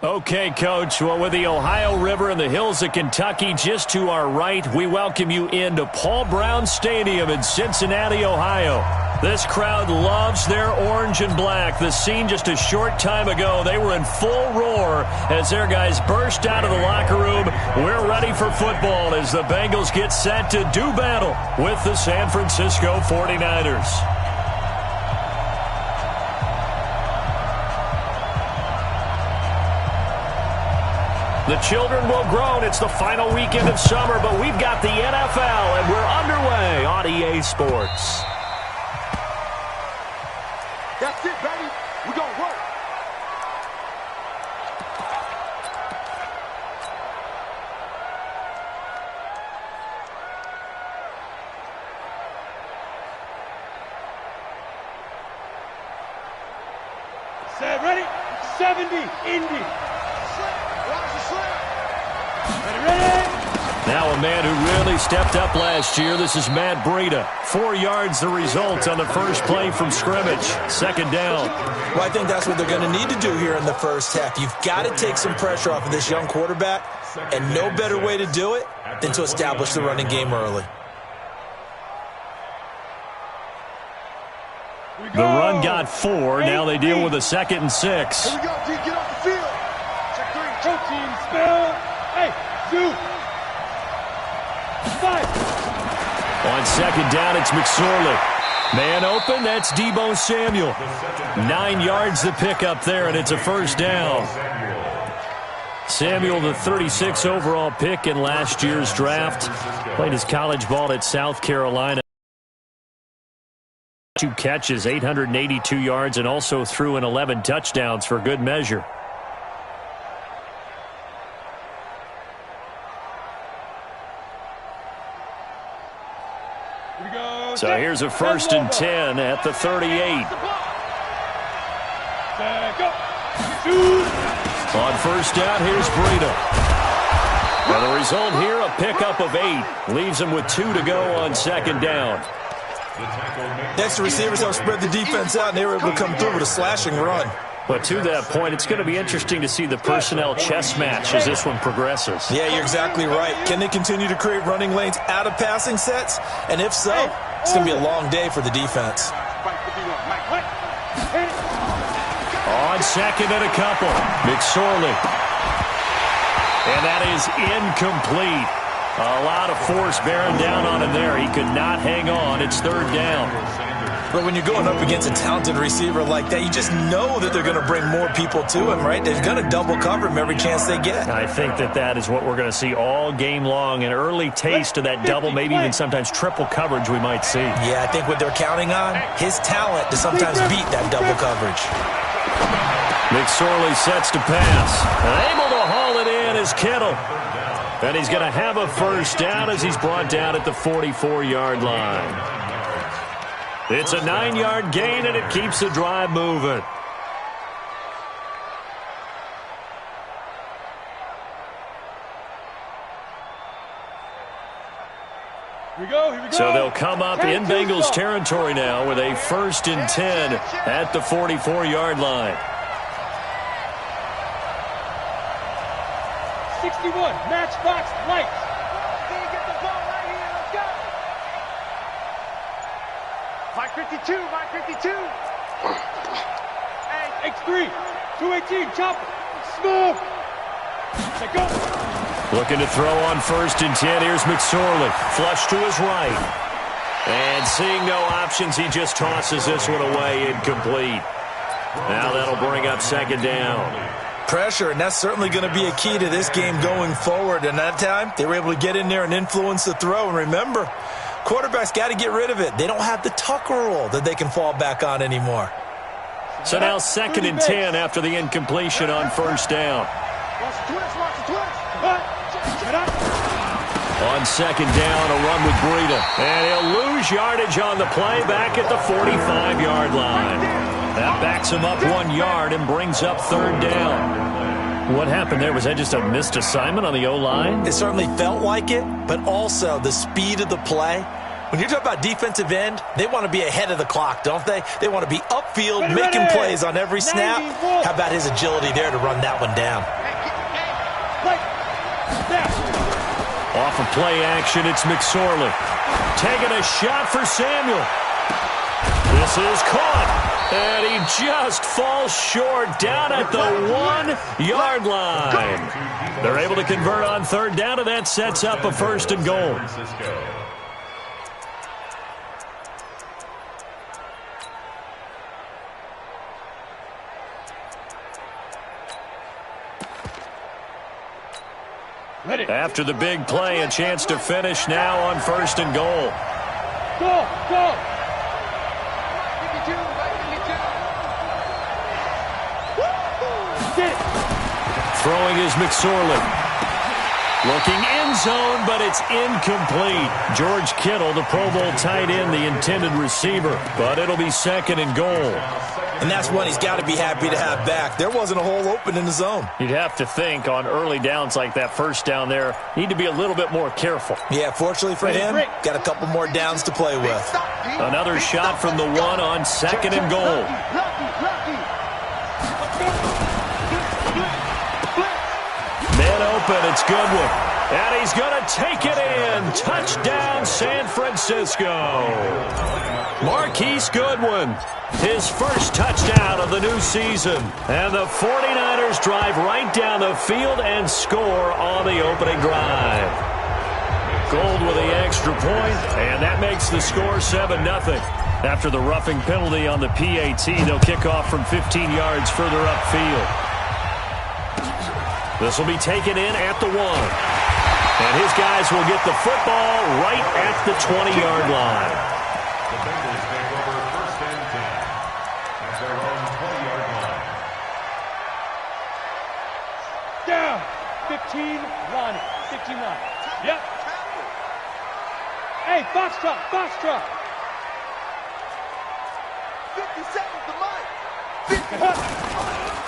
Okay, Coach. Well, with the Ohio River and the hills of Kentucky just to our right, we welcome you into Paul Brown Stadium in Cincinnati, Ohio. This crowd loves their orange and black. The scene just a short time ago, they were in full roar as their guys burst out of the locker room. We're ready for football as the Bengals get set to do battle with the San Francisco 49ers. The children will groan. It's the final weekend of summer, but we've got the NFL, and we're underway on EA Sports. That's it, baby. We're going to work. Set, ready? 70, Indy. Now a man who really stepped up last year. This is Matt Breida. 4 yards the result on the first play from scrimmage. Second down. Well, I think that's what they're going to need to do here in the first half. You've got to take some pressure off of this young quarterback, and no better way to do it than to establish the running game early. The run got 4. Now they deal with a 2nd and 6. Here we go, D. Get off the field. Check 3. Protein spell. Hey, 2. 5. On second down, it's McSorley. Man open, that's Deebo Samuel. 9 yards the pickup there, and it's a first down. Samuel, the 36 overall pick in last year's draft, played his college ball at South Carolina. 2 catches, 882 yards, and also threw in 11 touchdowns for good measure. So here's a 1st and 10 at the 38. On first down, here's Breida. And the result here, a pickup of 8. Leaves him with 2 to go on second down. Next, the receivers help spread the defense out, and they were able to come through with a slashing run. But to that point, it's going to be interesting to see the personnel chess match as this one progresses. Yeah, you're exactly right. Can they continue to create running lanes out of passing sets? And if so, it's going to be a long day for the defense. On second and a couple, McSorley. And that is incomplete. A lot of force bearing down on him there. He could not hang on. It's third down. But when you're going up against a talented receiver like that, you just know that they're going to bring more people to him, right? They're going to double cover him every chance they get. I think that is what we're going to see all game long. An early taste of that double, maybe even sometimes triple coverage we might see. Yeah, I think what they're counting on, his talent to sometimes beat that double coverage. McSorley sets to pass. Able to haul it in is Kittle. And he's going to have a first down as he's brought down at the 44-yard line. It's a 9-yard gain, and it keeps the drive moving. Here we go. So they'll come up in Bengals territory now with a 1st and 10 at the 44-yard line. 61, matchbox lights. Get the ball right here. Let's go. Mike 52, Mike 52. Hey. X3, 218, chopper. Smooth. Let go. Looking to throw on 1st and 10. Here's McSorley. Flush to his right. And seeing no options, he just tosses this one away, incomplete. Now that'll bring up second down. Pressure, and that's certainly going to be a key to this game going forward. And that time, they were able to get in there and influence the throw. And remember, quarterbacks got to get rid of it. They don't have the Tucker rule that they can fall back on anymore. So now 2nd and 10 after the incompletion on first down. On second down, a run with Breida. And he'll lose yardage on the play back at the 45-yard line. That backs him up 1 yard and brings up third down. What happened there? Was that just a missed assignment on the O-line? It certainly felt like it, but also the speed of the play When you're talking about defensive end, they want to be ahead of the clock, don't they? They want to be upfield, making plays on every snap. How about his agility there to run that one down? Off of play action, it's McSorley. Taking a shot for Samuel. This is caught. And he just falls short down at the 1-yard line. They're able to convert on third down, and that sets up a 1st and goal. After the big play, a chance to finish now on 1st and goal. Go, go. Throwing is McSorley. Looking end zone, but it's incomplete. George Kittle, the Pro Bowl tight end, the intended receiver. But it'll be 2nd and goal. And that's one he's got to be happy to have back. There wasn't a hole open in the zone. You'd have to think on early downs like that, first down there, need to be a little bit more careful. Yeah, fortunately for him, got a couple more downs to play with. Another shot from the 1 on 2nd and goal. Man open, it's Goodwin. And he's going to take it in. Touchdown, San Francisco. Marquise Goodwin, his first touchdown of the new season. And the 49ers drive right down the field and score on the opening drive. Gould with the extra point, and that makes the score 7-0. After the roughing penalty on the PAT, they'll kick off from 15 yards further upfield. This will be taken in at the 1. And his guys will get the football right at the 20-yard line. The Bengals take over 1st and 10 at their own 20-yard line. Down. 15, Lonnie. 59. Yep. Hey, box truck, box truck. 57's the mic.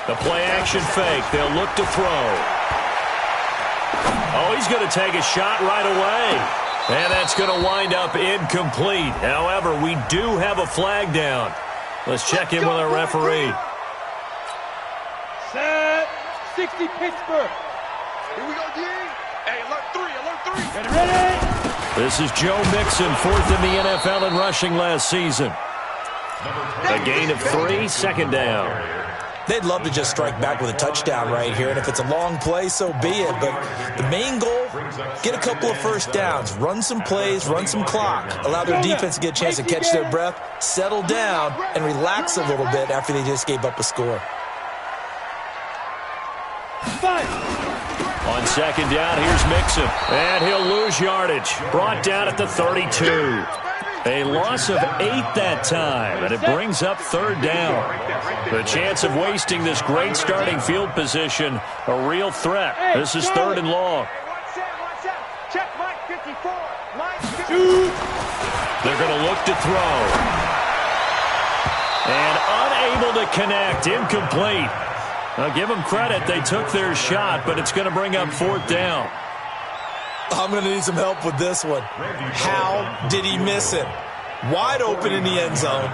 The play action fake. They'll look to throw. Oh, he's going to take a shot right away. And that's going to wind up incomplete. However, we do have a flag down. Let's check in with our referee. Set. 60 Pittsburgh. Here we go, D. Hey, alert 3, alert 3. Ready, ready. This is Joe Mixon, 4th in the NFL in rushing last season. A gain of 3, 2nd down. They'd love to just strike back with a touchdown right here, and if it's a long play, so be it. But the main goal, get a couple of first downs, run some plays, run some clock, allow their defense to get a chance to catch their breath, settle down, and relax a little bit after they just gave up a score. On 2nd down, here's Mixon, and he'll lose yardage. Brought down at the 32. A loss of 8 that time, and it brings up 3rd down. The chance of wasting this great starting field position, a real threat. This is 3rd and long. Check Mike 54. Mike 54. They're going to look to throw. And unable to connect, incomplete. Now give them credit, they took their shot, but it's going to bring up 4th down. I'm going to need some help with this one. How did he miss it? Wide open in the end zone.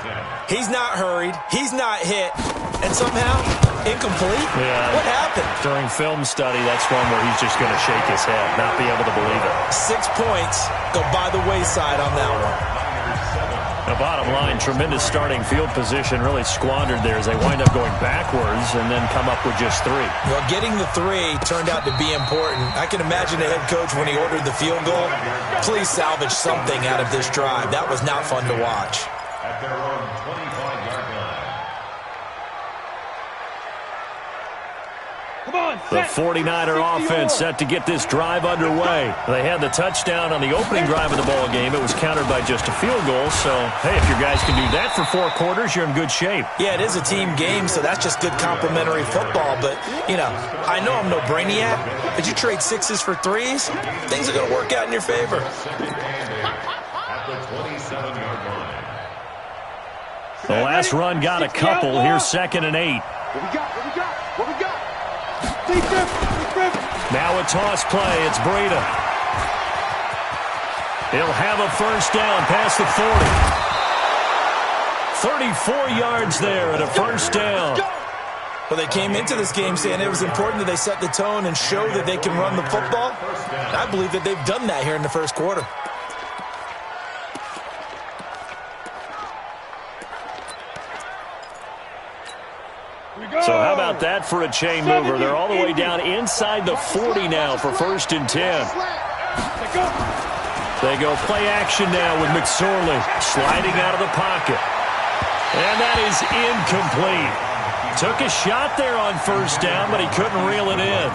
He's not hurried. He's not hit. And somehow, incomplete? Yeah. What happened? During film study, that's one where he's just going to shake his head, not be able to believe it. 6 points go by the wayside on that one. The bottom line, tremendous starting field position, really squandered there as they wind up going backwards and then come up with just 3. Well, getting the 3 turned out to be important. I can imagine the head coach when he ordered the field goal. Please salvage something out of this drive. That was not fun to watch. At their own 25-yard line. Come on, The set. 49er offense set to get this drive underway. They had the touchdown on the opening drive of the ball game. It was countered by just a field goal. So, hey, if your guys can do that for 4 quarters, you're in good shape. Yeah, it is a team game, so that's just good complimentary football. But, you know, I know I'm no brainiac, but you trade 6s for 3s, things are going to work out in your favor. At the 27-yard line. The last run got a couple. Here's 2nd and 8. What we got? What we got? What we got? Now a toss play. It's Breida. He'll have a first down past the 40. 34 yards there and a first down. Well, they came into this game saying it was important that they set the tone and show that they can run the football. And I believe that they've done that here in the first quarter. So how about that for a chain mover? They're all the way down inside the 40 now for 1st and 10. They go play action now with McSorley sliding out of the pocket. And that is incomplete. Took a shot there on 1st down, but he couldn't reel it in.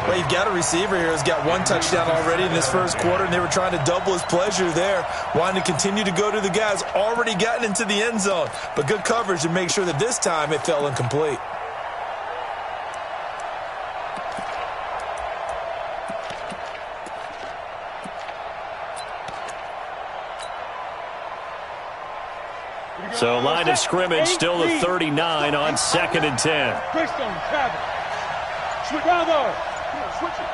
Well, you've got a receiver here who's got 1 touchdown already in this first quarter, and they were trying to double his pleasure there, wanting to continue to go to the guys already gotten into the end zone. But good coverage to make sure that this time it fell incomplete. So line of scrimmage still the 39 on 2nd and 10. Christian, Travis. Switch around though. Switch it.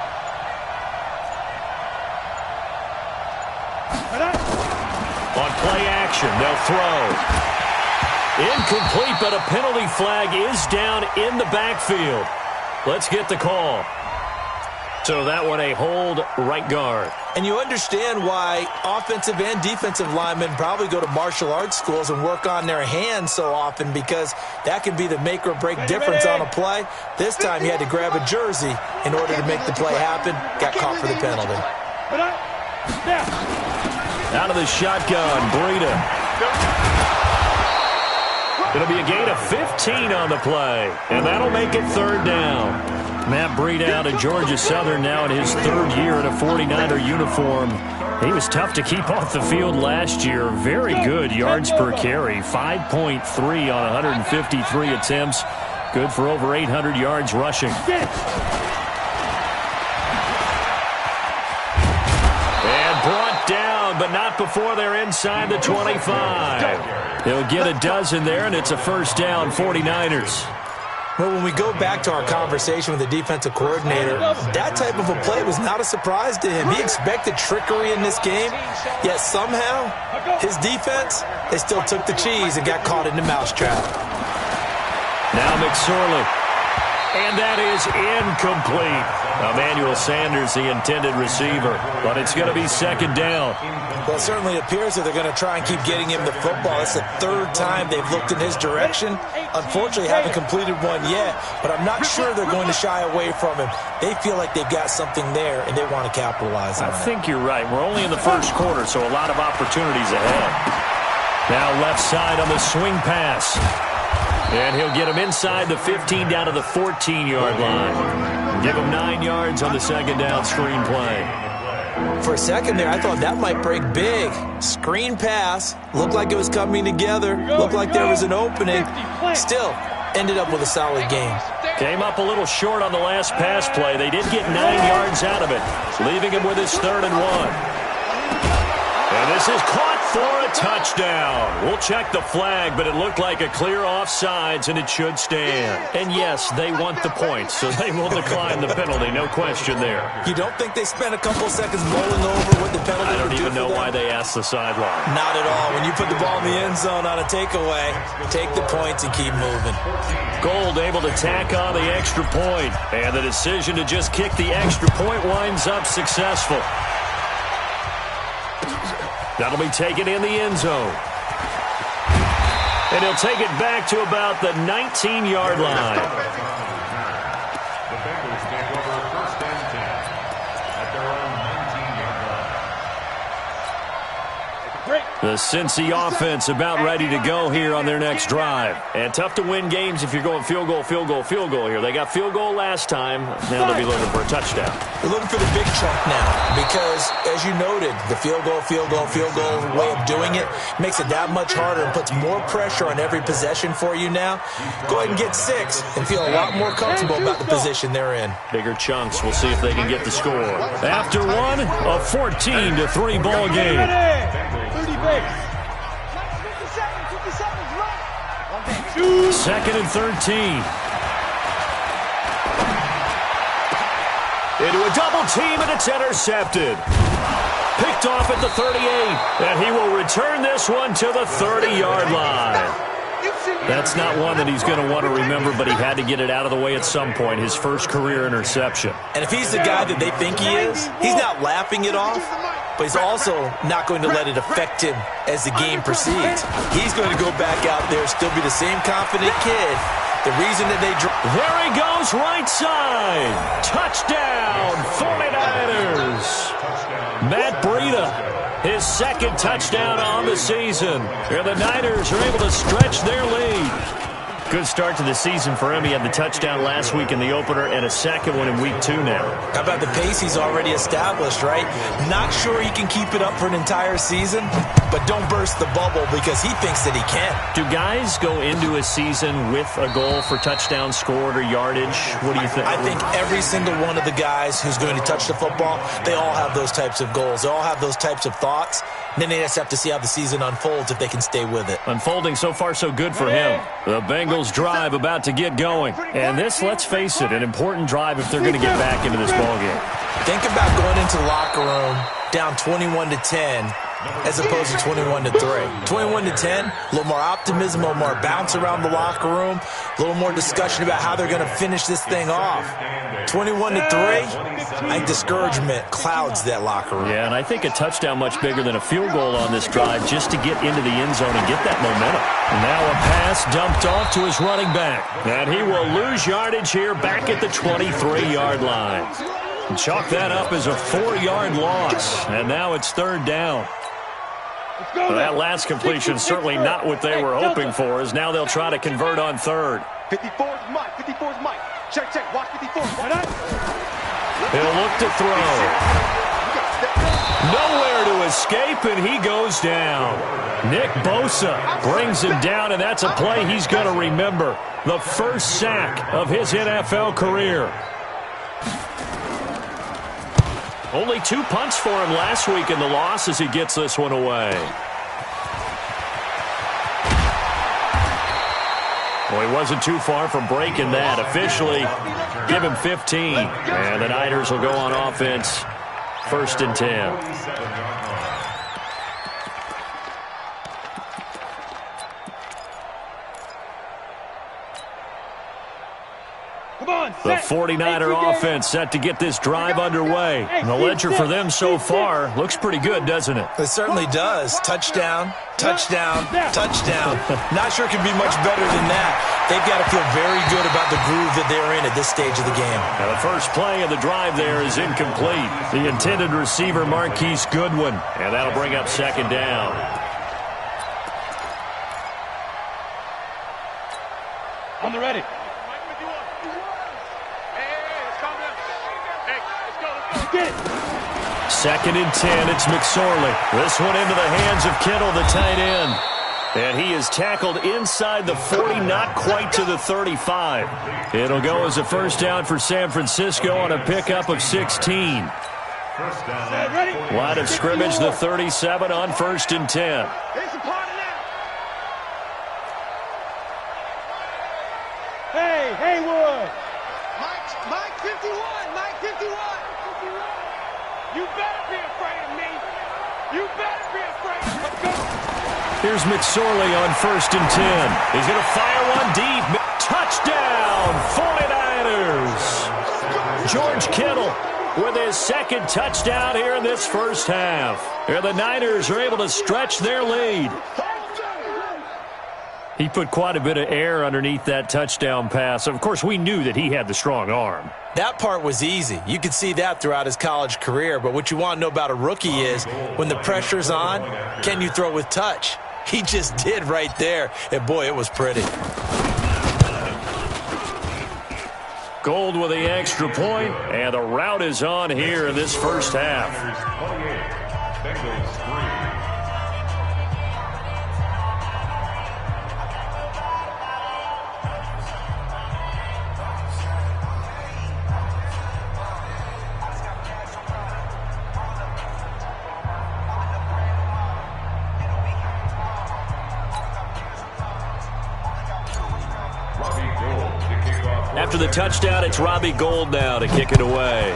On play action, they'll throw. Incomplete, but a penalty flag is down in the backfield. Let's get the call. So that one a hold right guard. And you understand why offensive and defensive linemen probably go to martial arts schools and work on their hands so often, because that can be the make or break difference on a play. This time he had to grab a jersey in order to make the play happen. Got caught for the penalty. Out of the shotgun, Breida. It'll be a gain of 15 on the play, and that'll make it 3rd down. Matt Breida out of Georgia Southern now in his 3rd year in a 49er uniform. He was tough to keep off the field last year. Very good yards per carry, 5.3 on 153 attempts. Good for over 800 yards rushing. And brought down, but not before they're inside the 25. He'll get a dozen there, and it's a first down, 49ers. Well, when we go back to our conversation with the defensive coordinator, that type of a play was not a surprise to him. He expected trickery in this game, yet somehow his defense, they still took the cheese and got caught in the mousetrap. Now McSorley. And that is incomplete. Emmanuel Sanders, the intended receiver. But it's going to be 2nd down. Well, it certainly appears that they're going to try and keep getting him the football. It's the 3rd time they've looked in his direction. Unfortunately, haven't completed one yet, but I'm not sure they're going to shy away from him. They feel like they've got something there, and they want to capitalize on it. I think you're right. We're only in the first quarter, so a lot of opportunities ahead. Now left side on the swing pass. And he'll get him inside the 15 down to the 14-yard line. Give him 9 yards on the 2nd down screen play. For a second there, I thought that might break big. Screen pass. Looked like it was coming together. Looked like there was an opening. Still, ended up with a solid game. Came up a little short on the last pass play. They did get 9 yards out of it, leaving him with his 3rd and 1. And this is caught for a touchdown. We'll check the flag, but it looked like a clear offsides, and it should stand. And yes, they want the points, so they will decline the penalty. No question there. You don't think they spent a couple seconds mulling over what the penalty I don't would do even know for them? why they asked the sideline. Not at all. When you put the ball in the end zone on a takeaway, take the points and keep moving. Gold able to tack on the extra point, and the decision to just kick the extra point winds up successful. That'll be taken in the end zone. And he'll take it back to about the 19-yard line. The Bengals take over 1st and 10 at their own 19-yard line. The Cincy offense about ready to go here on their next drive. And tough to win games if you're going field goal, field goal, field goal here. They got field goal last time. Now they'll be looking for a touchdown. They're looking for the big chunk now because, as you noted, the field goal way of doing it makes it that much harder and puts more pressure on every possession for you now. Go ahead and get 6 and feel a lot more comfortable about the position they're in. Bigger chunks. We'll see if they can get the score. After one, a 14-3 ball game. 2nd and 13. Into a double team, and it's intercepted. Pick picked off at the 38, and he will return this one to the 30-yard line. That's not one that he's going to want to remember, but he had to get it out of the way at some point, his first career interception. And if he's the guy that they think he is, he's not laughing it off, but he's also not going to let it affect him as the game proceeds. He's going to go back out there, still be the same confident kid. The reason that they there he goes, right side. Touchdown, 49ers. Matt Breida, his second touchdown on the season. And the Niners are able to stretch their lead. Good start to the season for him. He had the touchdown last week in the opener and a second one in week 2 now. How about the pace he's already established, right? Not sure he can keep it up for an entire season, but don't burst the bubble because he thinks that he can. Do guys go into a season with a goal for touchdown scored or yardage? What do you think? I think every single one of the guys who's going to touch the football, they all have those types of goals. They all have those types of thoughts. Then they just have to see how the season unfolds if they can stay with it. Unfolding so far so good for him. The Bengals drive about to get going. And this, let's face it, an important drive if they're going to get back into this ballgame. Think about going into the locker room down 21-10 as opposed to 21-3. 21-10, a little more optimism, a little more bounce around the locker room, a little more discussion about how they're going to finish this thing off. 21-3, I think discouragement clouds that locker room. Yeah, and I think a touchdown much bigger than a field goal on this drive just to get into the end zone and get that momentum. Now a pass dumped off to his running back. And he will lose yardage here back at the 23-yard line. And chalk that up as a 4-yard loss. And now it's third down. Well, that last completion certainly not what they were hoping for, as now they'll try to convert on third. 54's Mike. 54's Mike. Check. Watch 54. He'll look to throw. Nowhere to escape, and he goes down. Nick Bosa brings him down, and that's a play he's going to remember. The first sack of his NFL career. Only 2 punts for him last week in the loss as he gets this one away. Well, he wasn't too far from breaking that. Officially, give him 15. And the Niners will go on offense. 1st and 10. The 49er offense set to get this drive underway. And the ledger for them so far looks pretty good, doesn't it? It certainly does. Touchdown, touchdown, touchdown. Not sure it can be much better than that. They've got to feel very good about the groove that they're in at this stage of the game. Now the first play of the drive there is incomplete. The intended receiver, Marquise Goodwin. And that'll bring up 2nd down. On the ready. 2nd and 10, it's McSorley. This one into the hands of Kittle, the tight end. And he is tackled inside the 40, not quite to the 35. It'll go as a first down for San Francisco on a pickup of 16. Line of scrimmage, the 37 on 1st and 10. Hey, Haywood. Mike 51. Mike 51. You better be afraid of me. You better be afraid. Let's go. Here's McSorley on 1st and 10. He's going to fire one deep. Touchdown, 49ers. George Kittle with his 2nd touchdown here in this first half. Here the Niners are able to stretch their lead. He put quite a bit of air underneath that touchdown pass. Of course, we knew that he had the strong arm. That part was easy. You could see that throughout his college career. But what you want to know about a rookie is when the pressure's on, can you throw with touch? He just did right there. And, boy, it was pretty. Gold with the extra point, and the route is on here in this first half. Bengals 3. After the touchdown, it's Robbie Gould now to kick it away.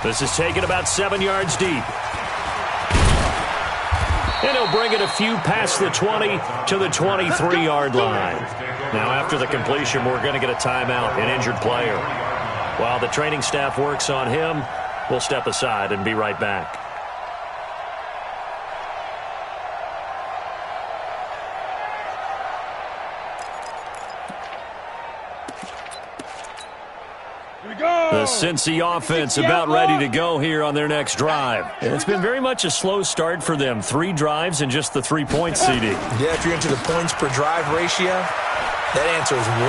This is taken about 7 yards deep. And he'll bring it a few past the 20 to the 23-yard line. Now, after the completion, we're going to get a timeout, an injured player. While the training staff works on him, we'll step aside and be right back. The Cincy offense about ready to go here on their next drive. And it's been very much a slow start for them. 3 drives and just the 3 points, CD. Yeah, if you're into the points per drive ratio, that answer is 1.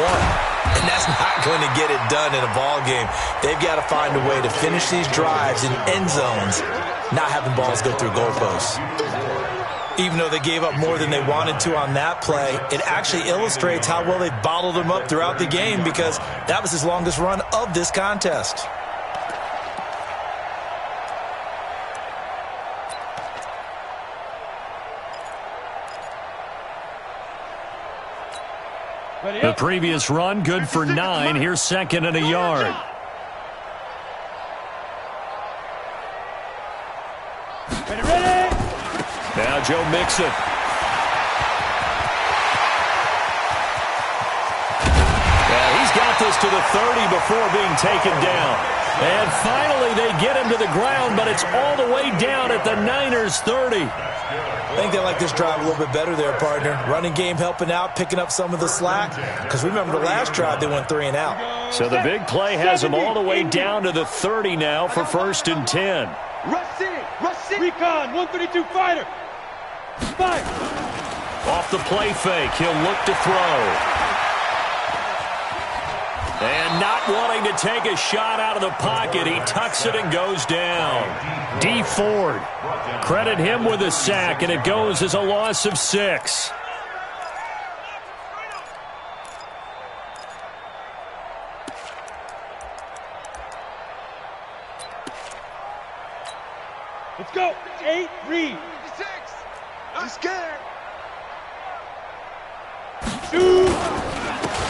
And that's not going to get it done in a ball game. They've got to find a way to finish these drives in end zones, not having balls go through goalposts. Even though they gave up more than they wanted to on that play, it actually illustrates how well they bottled them up throughout the game because that was his longest run of this contest. The previous run, good for 9. Here's 2nd and a yard. Ready. Now Joe Mixon. Yeah, he's got this to the 30 before being taken down. And finally they get him to the ground, but it's all the way down at the Niners' 30. I think they like this drive a little bit better there, partner. Running game helping out, picking up some of the slack. Because remember the last drive, they went 3 and out. So the big play has them all the way down to the 30 now for 1st and 10. Rush in. Rush in. Recon, 132 fighter. Fire. Off the play fake, he'll look to throw. And not wanting to take a shot out of the pocket, he tucks it and goes down. D. Ford, credit him with a sack, and it goes as a loss of 6. Let's go. 8, read. 56. I'm scared. Shoot.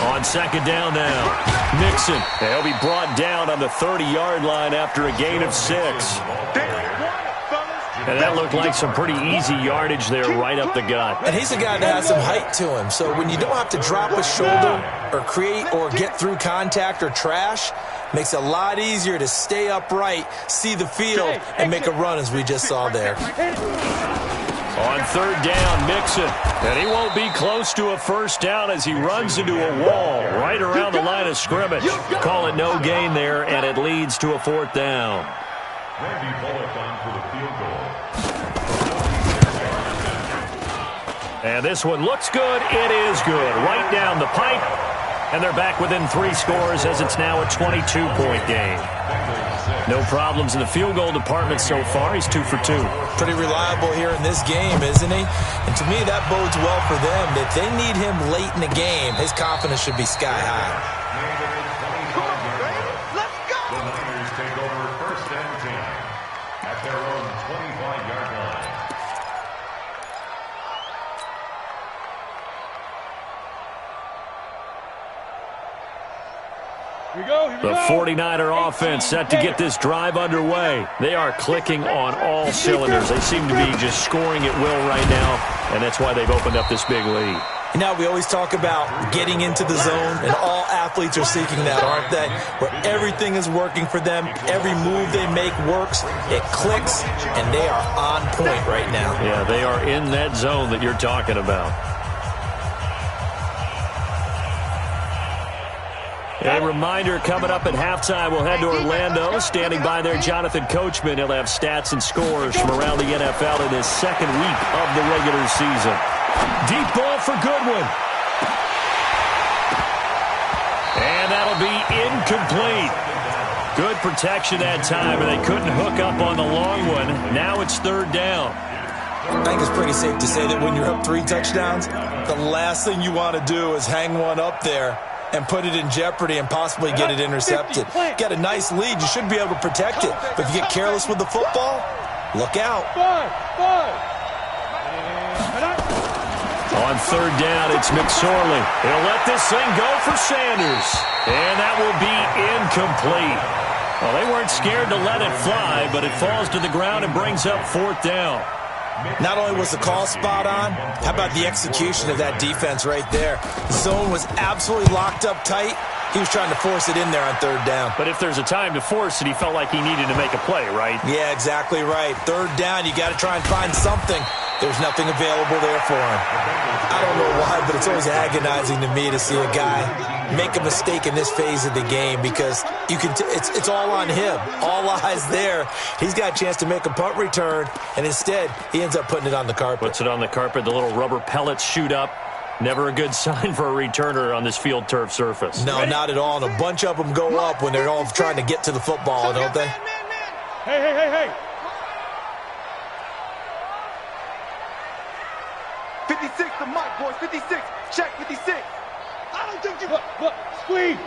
On 2nd down now, Mixon. He'll be brought down on the 30-yard line after a gain of 6. And that looked like some pretty easy yardage there right up the gut. And he's a guy that has some height to him. So when you don't have to drop a shoulder or create or get through contact or trash, makes it a lot easier to stay upright, see the field, and make a run as we just saw there. On 3rd down, Mixon. And he won't be close to a 1st down as he runs into a wall right around the line of scrimmage. Call it no gain there, and it leads to a 4th down. Randy Bullock on for the field goal. And this one looks good. It is good. Right down the pipe. And they're back within 3 scores as it's now a 22-point game. No problems in the field goal department so far. He's 2 for 2. Pretty reliable here in this game, isn't he? And to me, that bodes well for them. If they need him late in the game, his confidence should be sky high. Let's go. The Niners take over 1st and 10 at their own 25-yard line. Here we go. The 49er offense set to get this drive underway. They are clicking on all cylinders. They seem to be just scoring at will right now, and that's why they've opened up this big lead. You know, we always talk about getting into the zone, and all athletes are seeking that, aren't they? Where everything is working for them, every move they make works, it clicks, and they are on point right now. Yeah, they are in that zone that you're talking about. A reminder, coming up at halftime, we'll head to Orlando. Standing by there, Jonathan Coachman. He'll have stats and scores from around the NFL in his 2nd week of the regular season. Deep ball for Goodwin. And that'll be incomplete. Good protection that time, and they couldn't hook up on the long one. Now it's 3rd down. I think it's pretty safe to say that when you're up 3 touchdowns, the last thing you want to do is hang one up there and put it in jeopardy and possibly get it intercepted. Get a nice lead, you should be able to protect it. But if you get careless with the football, look out. On 3rd down, it's McSorley. He'll let this thing go for Sanders. And that will be incomplete. Well, they weren't scared to let it fly, but it falls to the ground and brings up 4th down. Not only was the call spot on, how about the execution of that defense right there? The zone was absolutely locked up tight. He was trying to force it in there on 3rd down. But if there's a time to force it, he felt like he needed to make a play, right? Yeah, exactly right. 3rd down, you got to try and find something. There's nothing available there for him. I don't know why, but it's always agonizing to me to see a guy make a mistake in this phase of the game because you can. It's all on him. All eyes there. He's got a chance to make a punt return, and instead he ends up putting it on the carpet. Puts it on the carpet. The little rubber pellets shoot up. Never a good sign for a returner on this field turf surface. No, not at all. And a bunch of them go up when they're all trying to get to the football, don't they? Hey. 56 to Mike, boys. 56. Check 56. I don't think you... Look. Squeeze.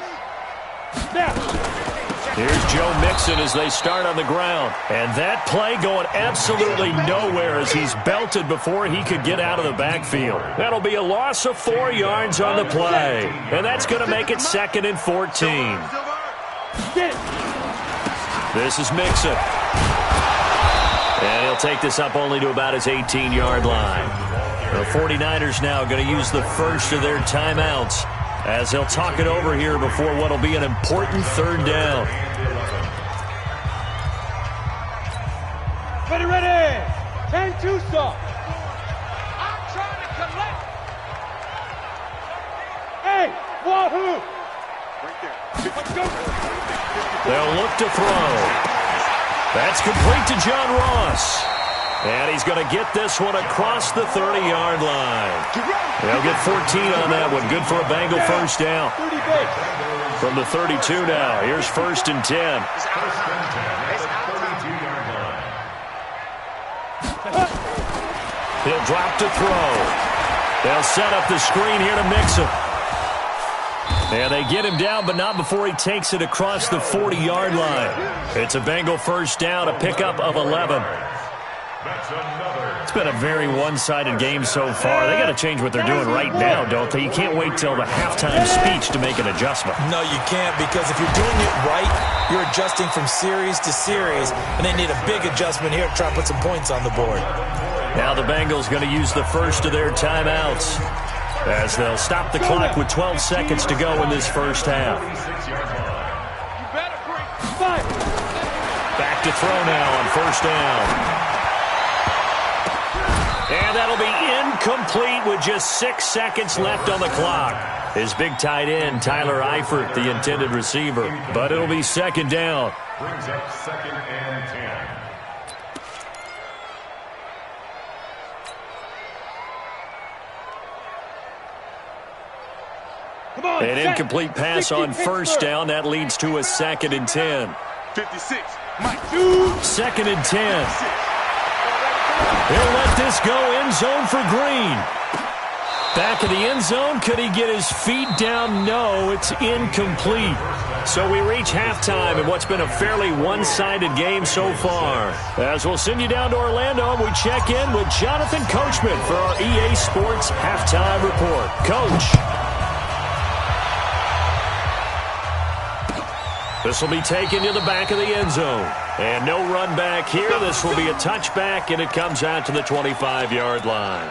Snap. Here's Joe Mixon as they start on the ground. And that play going absolutely nowhere as he's belted before he could get out of the backfield. That'll be a loss of 4 yards on the play. And that's going to make it 2nd and 14. This is Mixon. And he'll take this up only to about his 18-yard line. The 49ers now going to use the first of their timeouts as they'll talk it over here before what will be an important 3rd down. Ready. 10-2 stop. I'm trying to collect. Hey, wahoo. Right there. Let's go. They'll look to throw. That's complete to John Ross. And he's going to get this one across the 30-yard line. They'll get 14 on that one. Good for a Bengal first down. From the 32 now. Here's 1st and 10. He'll drop to throw. They'll set up the screen here to Mixon. And they get him down, but not before he takes it across the 40-yard line. It's a Bengal first down, a pickup of 11. It's been a very one-sided game so far. They got to change what they're doing right now, don't they? You can't wait till the halftime speech to make an adjustment. No, you can't, because if you're doing it right, you're adjusting from series to series, and they need a big adjustment here to try and put some points on the board. Now the Bengals going to use the first of their timeouts as they'll stop the clock with 12 seconds to go in this first half. Back to throw now on 1st down. And that'll be incomplete with just 6 seconds left on the clock. His big tight end, Tyler Eifert, the intended receiver. But it'll be 2nd down. Brings up 2nd and 10. An incomplete pass on 1st down. That leads to a 2nd and 10. 56. Mike. 2nd and 10. He'll let this go end zone for Green. Back of the end zone. Could he get his feet down? No, it's incomplete. So we reach halftime in what's been a fairly one-sided game so far. As we'll send you down to Orlando, we check in with Jonathan Coachman for our EA Sports Halftime Report. Coach. This will be taken to the back of the end zone. And no run back here. This will be a touchback, and it comes out to the 25-yard line.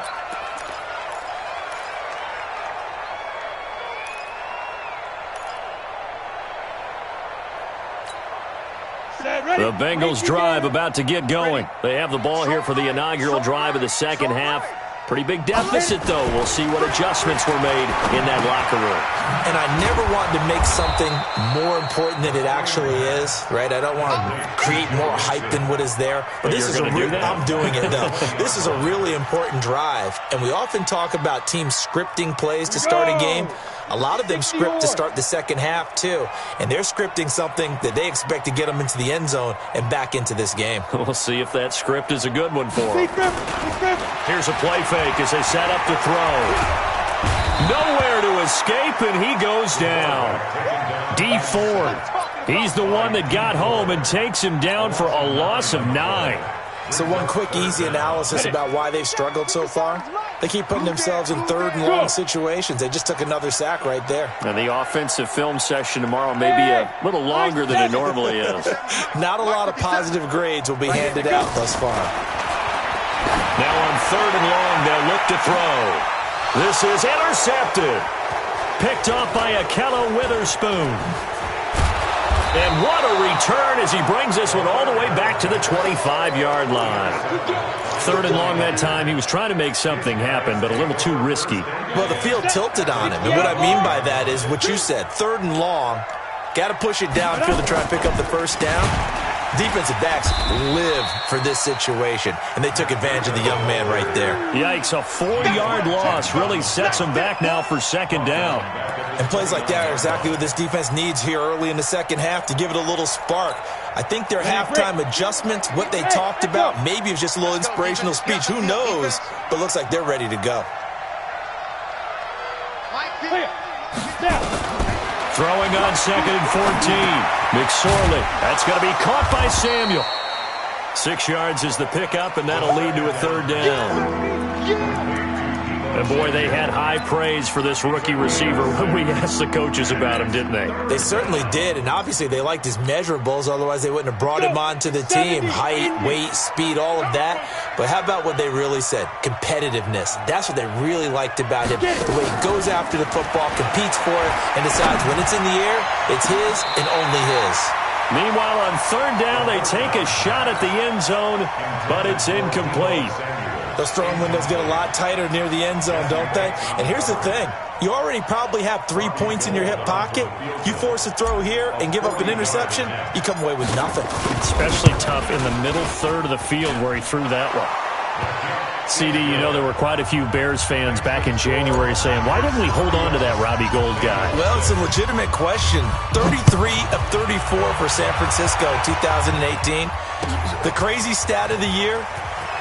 The Bengals drive about to get going. They have the ball here for the inaugural drive of the second half. Pretty big deficit, though. We'll see what adjustments were made in that locker room. And I never want to make something more important than it actually is, right? I don't want to create more hype than what is there. But this is I'm doing it, though. This is a really important drive. And we often talk about teams scripting plays to start a game. A lot of them script to start the second half, too. And they're scripting something that they expect to get them into the end zone and back into this game. We'll see if that script is a good one for them. Here's a play fake as they set up to throw. Nowhere to escape, and he goes down. D Ford. He's the one that got home and takes him down for a loss of 9. So one quick, easy analysis about why they've struggled so far. They keep putting themselves in third and long situations. They just took another sack right there. And the offensive film session tomorrow may be a little longer than it normally is. Not a lot of positive grades will be handed out thus far. Now on third and long, they'll look to throw. This is intercepted. Picked off by Akello Witherspoon. And what a return as he brings this one all the way back to the 25-yard line. Third and long that time. He was trying to make something happen, but a little too risky. Well, the field tilted on him. And what I mean by that is what you said. Third and long. Got to push it downfield to try and pick up the first down. Defensive backs live for this situation, and they took advantage of the young man right there. Yikes, a 4-yard loss really sets them back now for second down. And plays like that are exactly what this defense needs here early in the second half to give it a little spark. I think their halftime adjustments, what they talked about, maybe it was just a little inspirational speech. Who knows? But looks like they're ready to go. Throwing on second and 14. McSorley. That's going to be caught by Samuel. 6 yards is the pickup, and that'll lead to a third down. And, boy, they had high praise for this rookie receiver when we asked the coaches about him, didn't they? They certainly did, and obviously they liked his measurables. Otherwise, they wouldn't have brought him onto the team. Height, weight, speed, all of that. But how about what they really said? Competitiveness. That's what they really liked about him. The way he goes after the football, competes for it, and decides when it's in the air, it's his and only his. Meanwhile, on third down, they take a shot at the end zone, but it's incomplete. Those throwing windows get a lot tighter near the end zone, don't they? And here's the thing. You already probably have 3 points in your hip pocket. You force a throw here and give up an interception, you come away with nothing. Especially tough in the middle third of the field where he threw that one. CD, you know there were quite a few Bears fans back in January saying, why didn't we hold on to that Robbie Gould guy? Well, it's a legitimate question. 33 of 34 for San Francisco 2018. The crazy stat of the year,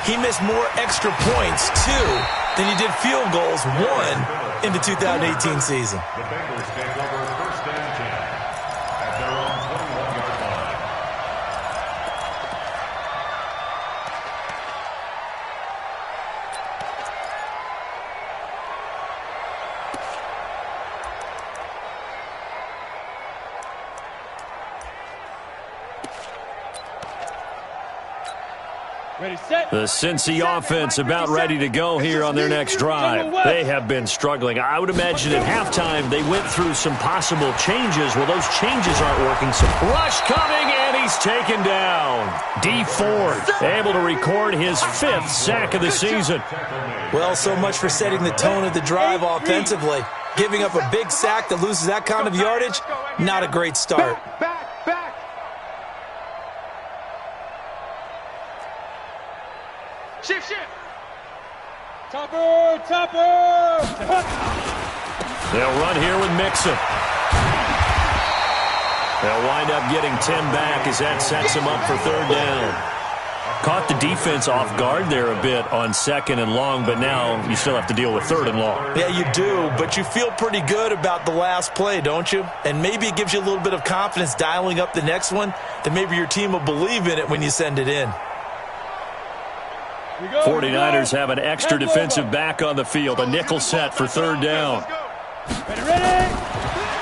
he missed more extra points, 2, than he did field goals, 1, in the 2018 season. The Bengals take over first and 10 at their own 21-yard line. Ready, set. The Cincy offense about ready to go here on their next drive. They have been struggling. I would imagine at halftime they went through some possible changes. Well, those changes aren't working. So rush coming, and he's taken down. D Ford able to record his 5th sack of the season. Well, so much for setting the tone of the drive offensively. Giving up a big sack that loses that kind of yardage, not a great start. Back. Shift. Topper. They'll run here with Mixon. They'll wind up getting 10 back as that sets them up for third down. Caught the defense off guard there a bit on second and long, but now you still have to deal with third and long. Yeah, you do, but you feel pretty good about the last play, don't you? And maybe it gives you a little bit of confidence dialing up the next one, that maybe your team will believe in it when you send it in. 49ers have an extra defensive back on the field. A nickel set for third down. Ready.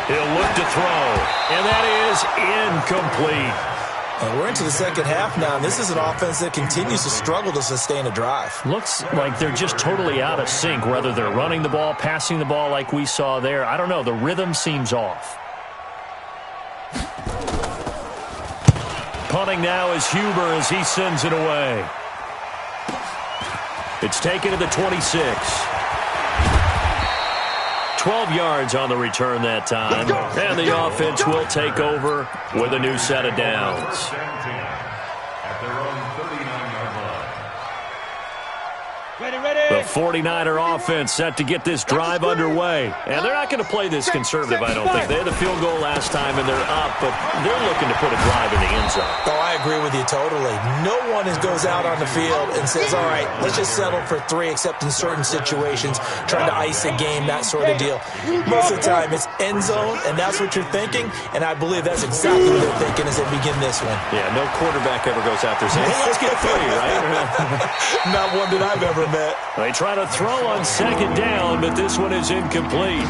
He'll look to throw, and that is incomplete. And we're into the second half now, and this is an offense that continues to struggle to sustain a drive. Looks like they're just totally out of sync, whether they're running the ball, passing the ball like we saw there. I don't know. The rhythm seems off. Punting now is Huber as he sends it away. It's taken to the 26. 12 yards on the return that time. And the offense will take over with a new set of downs. At their own 39-yard line. The 49er offense set to get this drive underway. And they're not going to play this conservative, I don't think. They had the field goal last time, and they're up, but they're looking to put a drive in the end zone. Oh, I agree with you totally. No one goes out on the field and says, all right, let's just settle for 3, except in certain situations, trying to ice a game, that sort of deal. Most of the time, it's end zone, and that's what you're thinking, and I believe that's exactly what they're thinking as they begin this one. Yeah, no quarterback ever goes out there saying, hey, let's get 3, right? Not one that I've ever met. They try to throw on second down, but this one is incomplete.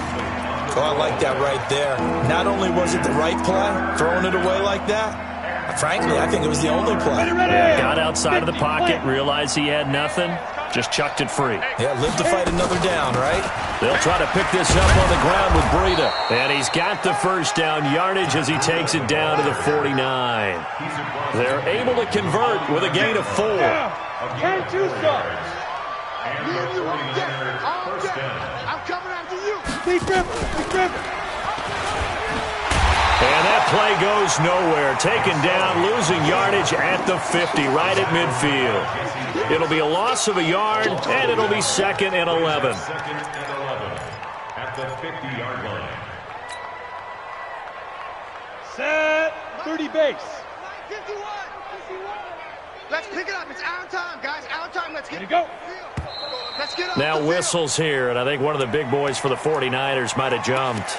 Oh, I like that right there. Not only was it the right play, throwing it away like that, frankly, I think it was the only play. Yeah, got outside of the pocket, realized he had nothing, just chucked it free. Yeah, live to fight another down, right? They'll try to pick this up on the ground with Breida. And he's got the first down yardage as he takes it down to the 49. They're able to convert with a gain of 4. 10 2 starts. I'm coming after you. Deep river. And that play goes nowhere. Taken down, losing yardage at the 50, right at midfield. It'll be a loss of a yard, and it'll be 2nd and 11. At the 50-yard line. Set. 30 base. 51. Let's pick it up. It's our time, guys. Our time. Let's get Here you go. Let's get up. Now whistles here, and I think one of the big boys for the 49ers might have jumped.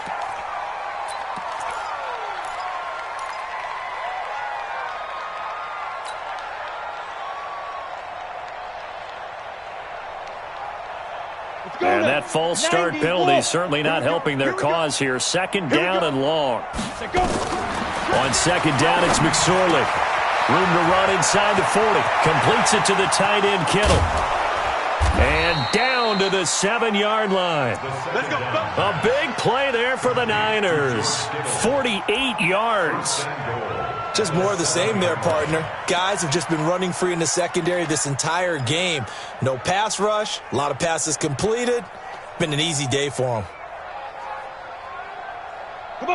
And that false start penalty certainly not helping their cause here. 2nd down and long. On 2nd down, it's McSorley. Room to run inside the 40. Completes it to the tight end, Kittle. And down to the 7-yard line. A big play there for the Niners. 48 yards. Just more of the same there, partner. Guys have just been running free in the secondary this entire game. No pass rush, a lot of passes completed. Been an easy day for them.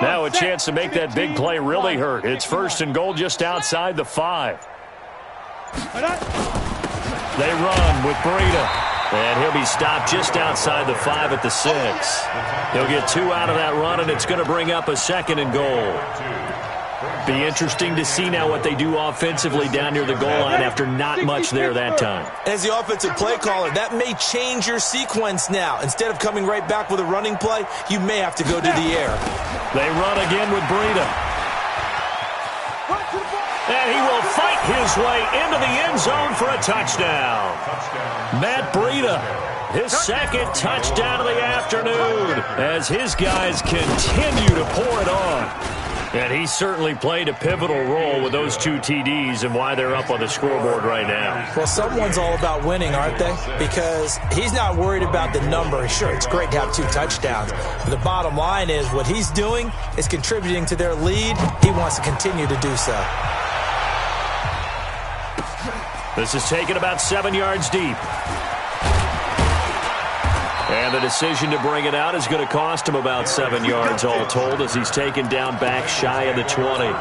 Now a chance to make that big play really hurt. It's 1st and goal just outside the 5. They run with Breida. And he'll be stopped just outside the 5 at the 6. He'll get 2 out of that run, and it's going to bring up a 2nd and goal. Be interesting to see now what they do offensively down near the goal line after not much there that time. As the offensive play caller, that may change your sequence now. Instead of coming right back with a running play, you may have to go to the air. They run again with Breida. And he will fight his way into the end zone for a touchdown. Matt Breida, his 2nd touchdown of the afternoon as his guys continue to pour it on. And he certainly played a pivotal role with those 2 TDs and why they're up on the scoreboard right now. Well, someone's all about winning, aren't they? Because he's not worried about the number. Sure, it's great to have 2 touchdowns. But the bottom line is what he's doing is contributing to their lead. He wants to continue to do so. This is taken about 7 yards deep. And the decision to bring it out is going to cost him about 7 yards all told as he's taken down back shy of the 20.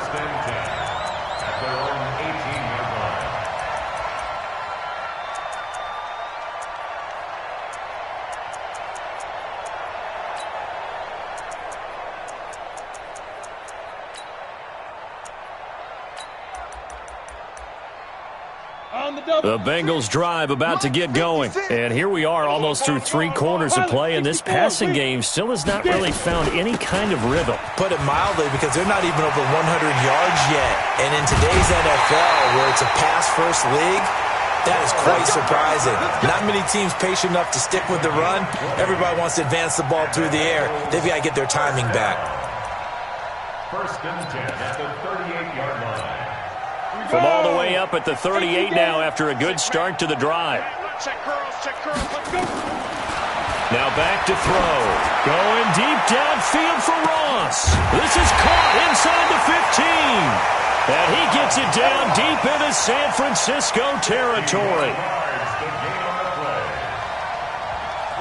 The Bengals drive about to get going. And here we are almost through 3 quarters of play, and this passing game still has not really found any kind of rhythm. Put it mildly, because they're not even over 100 yards yet. And in today's NFL, where it's a pass-first league, that is quite surprising. Not many teams patient enough to stick with the run. Everybody wants to advance the ball through the air. They've got to get their timing back. 1st and 10 at the 38-yard line. From all the way up at the 38 now after a good start to the drive. Check curls, let's go. Now back to throw. Going deep downfield for Ross. This is caught inside the 15. And he gets it down deep into San Francisco territory.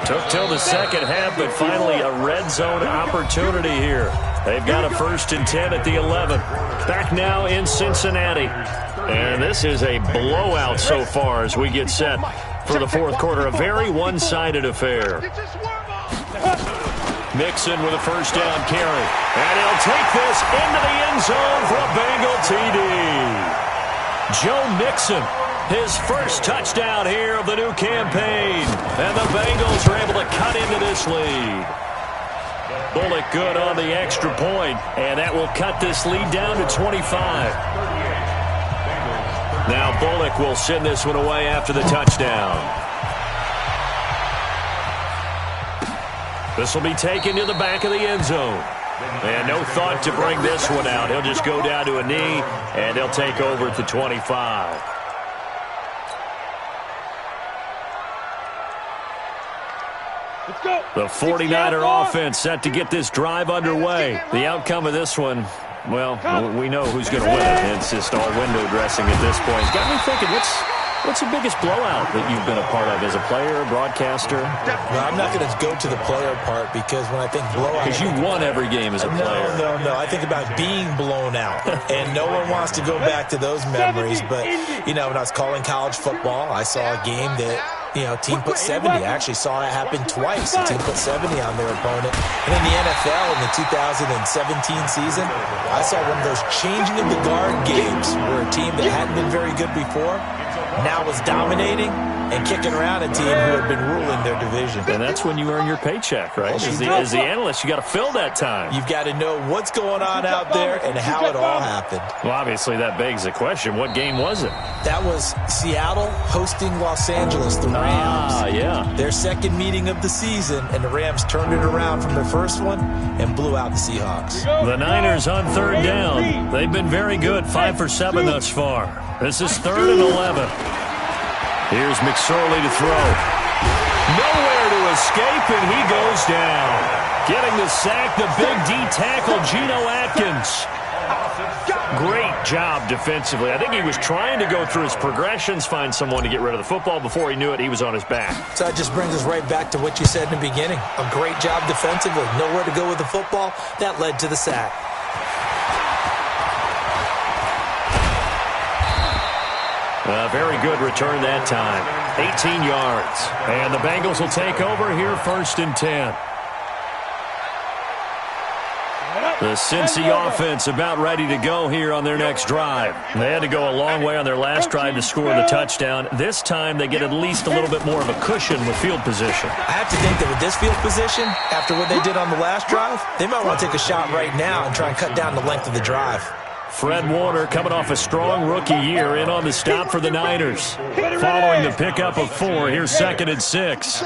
Took till the 2nd half, but finally a red zone opportunity here. They've got a 1st and 10 at the 11. Back now in Cincinnati. And this is a blowout so far as we get set for the fourth quarter. A very one-sided affair. Mixon with a first down carry. And he'll take this into the end zone for a Bengal TD. Joe Mixon, his first touchdown here of the new campaign. And the Bengals are able to cut into this lead. Bullock good on the extra point, and that will cut this lead down to 25. Now Bullock will send this one away after the touchdown. This will be taken to the back of the end zone. And no thought to bring this one out. He'll just go down to a knee, and they'll take over at the 25. Let's go. The 49er offense set to get this drive underway. The outcome of this one, well, we know who's going to win it. It's just all window dressing at this point. It's got me thinking, what's the biggest blowout that you've been a part of as a player, broadcaster? No, I'm not going to go to the player part because when I think blowout... Because you won every game as a player. No. I think about being blown out. And no one wants to go back to those memories. But, when I was calling college football, I saw a game that... team put 70. I actually saw it happen twice. A team put 70 on their opponent. And in the NFL in the 2017 season, I saw one of those changing of the guard games where a team that hadn't been very good before now was dominating and kicking around a team who had been ruling their division. And that's when you earn your paycheck, right? As the analyst, you got to fill that time. You've got to know what's going on out there and how it all happened. Well, obviously, that begs the question, what game was it? That was Seattle hosting Los Angeles, the Rams. Yeah. Their second meeting of the season, and the Rams turned it around from their first one and blew out the Seahawks. The Niners on third down. They've been very good, 5 for 7 thus far. This is 3rd and 11. Here's McSorley to throw. Nowhere to escape, and he goes down. Getting the sack, the big D tackle, Geno Atkins. Great job defensively. I think he was trying to go through his progressions, find someone to get rid of the football. Before he knew it, he was on his back. So that just brings us right back to what you said in the beginning. A great job defensively. Nowhere to go with the football. That led to the sack. A very good return that time. 18 yards. And the Bengals will take over here 1st and 10. The Cincy offense about ready to go here on their next drive. They had to go a long way on their last drive to score the touchdown. This time they get at least a little bit more of a cushion with field position. I have to think that with this field position, after what they did on the last drive, they might want to take a shot right now and try and cut down the length of the drive. Fred Warner coming off a strong rookie year in on the stop for the Niners. Following the pickup of 4, here's 2nd and 6.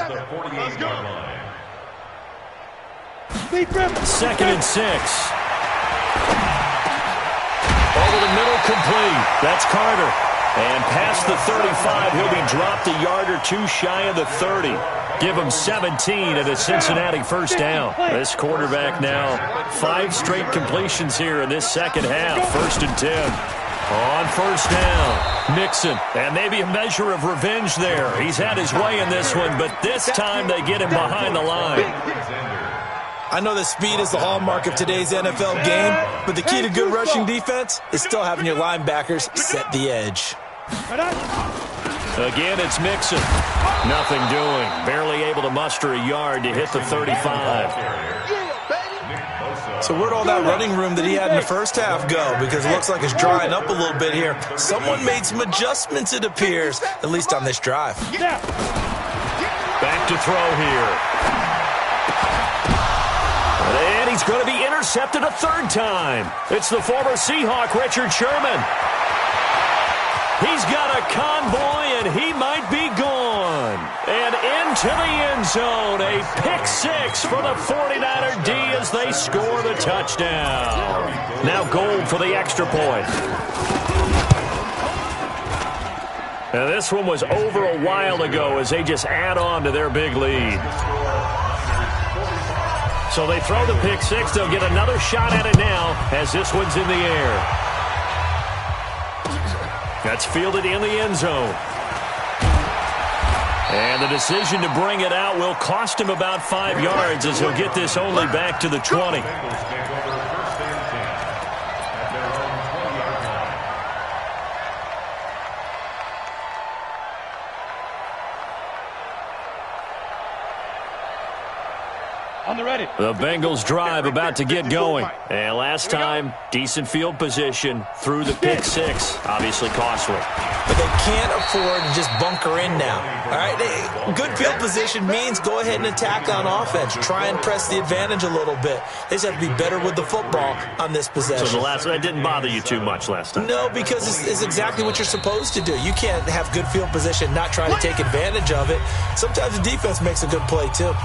2nd and 6. Over the middle, complete. That's Carter. And past the 35, he'll be dropped a yard or two shy of the 30. Give him 17 at a Cincinnati first down. This quarterback now 5 straight completions here in this second half. 1st and 10. On first down, Mixon. And maybe a measure of revenge there. He's had his way in this one, but this time they get him behind the line. I know that speed is the hallmark of today's NFL game, but the key to good rushing defense is still having your linebackers set the edge. Again, it's Mixon. Nothing doing. Barely able to muster a yard to hit the 35. So where'd all that running room that he had in the first half go? Because it looks like it's drying up a little bit here. Someone made some adjustments, it appears, at least on this drive. Back to throw here. And he's going to be intercepted a 3rd time. It's the former Seahawk, Richard Sherman. He's got a convoy, and he might be gone. And into the end zone, a pick 6 for the 49er D as they score the touchdown. Now Gold for the extra point. Now this one was over a while ago as they just add on to their big lead. So they throw the pick 6. They'll get another shot at it now as this one's in the air. That's fielded in the end zone. And the decision to bring it out will cost him about 5 yards as he'll get this only back to the 20. On the ready. The Bengals drive about to get going. And last time, decent field position through the pick six. Obviously costly. But they can't afford to just bunker in now. All right, good field position means go ahead and attack on offense. Try and press the advantage a little bit. They just have to be better with the football on this possession. So that didn't bother you too much last time? No, because it's exactly what you're supposed to do. You can't have good field position, not try to take advantage of it. Sometimes the defense makes a good play, too.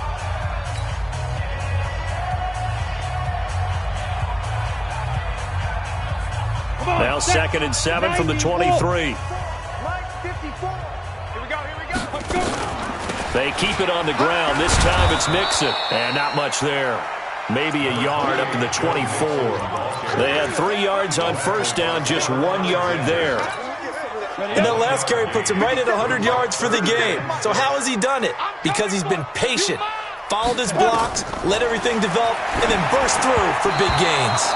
Now 2nd and 7 from the 23. They keep it on the ground. This time it's Mixon. And not much there. Maybe a yard up to the 24. They had 3 yards on first down, just 1 yard there. And that last carry puts him right at 100 yards for the game. So how has he done it? Because he's been patient, followed his blocks, let everything develop, and then burst through for big gains.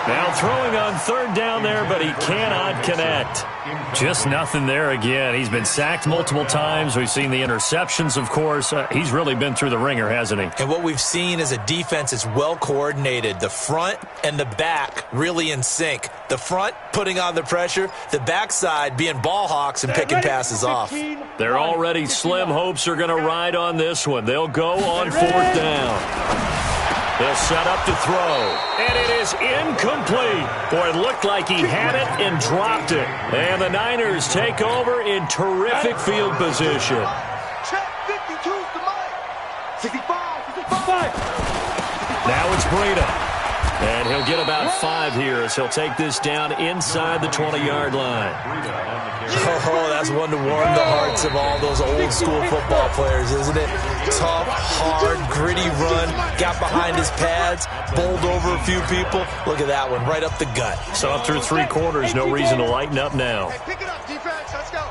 Now throwing on 3rd down there, but he cannot connect. Just nothing there again. He's been sacked multiple times. We've seen the interceptions, of course. He's really been through the ringer, hasn't he? And what we've seen is a defense is well coordinated. The front and the back really in sync. The front putting on the pressure, the backside being ball hawks and picking passes off. They're already slim hopes are going to ride on this one. They'll go on 4th down. They'll set up to throw, and it is incomplete. Boy, it looked like he had it and dropped it. And the Niners take over in terrific field position. Check 52 to Mike. 65. Now it's Breida. And he'll get about 5 here as he'll take this down inside the 20-yard line. Oh, that's one to warm the hearts of all those old-school football players, isn't it? Tough, hard, gritty run, got behind his pads, bowled over a few people. Look at that one, right up the gut. So up through 3 quarters, no reason to lighten up now. Hey, pick it up, defense. Let's go.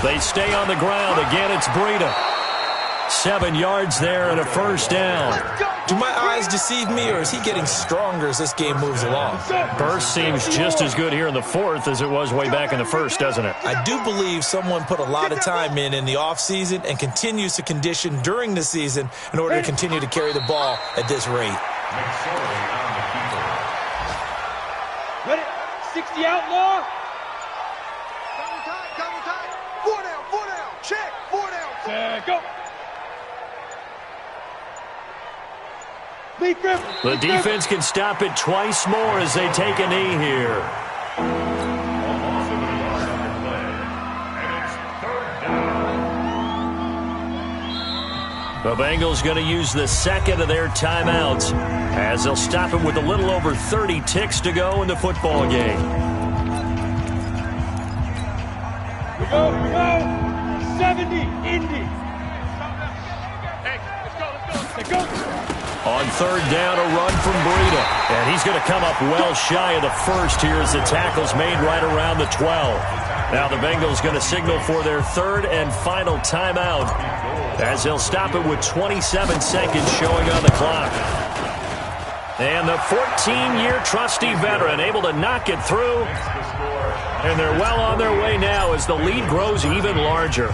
They stay on the ground. Again, it's Breida. 7 yards there and a first down. Do my eyes deceive me, or is he getting stronger as this game moves along? Burst seems just as good here in the 4th as it was way back in the 1st, doesn't it? I do believe someone put a lot of time in the offseason and continues to condition during the season in order to continue to carry the ball at this rate. Ready? 60 outlaw. Double time. 4 down. Check. 4 down. Check, go. The defense can stop it twice more as they take a knee here. The Bengals going to use the 2nd of their timeouts as they'll stop it with a little over 30 ticks to go in the football game. We go. 70, Indy. Hey, let's go. On 3rd down, a run from Breida. And he's going to come up well shy of the first here as the tackle's made right around the 12. Now the Bengals going to signal for their 3rd and final timeout as they'll stop it with 27 seconds showing on the clock. And the 14-year trusty veteran able to knock it through. And they're well on their way now as the lead grows even larger.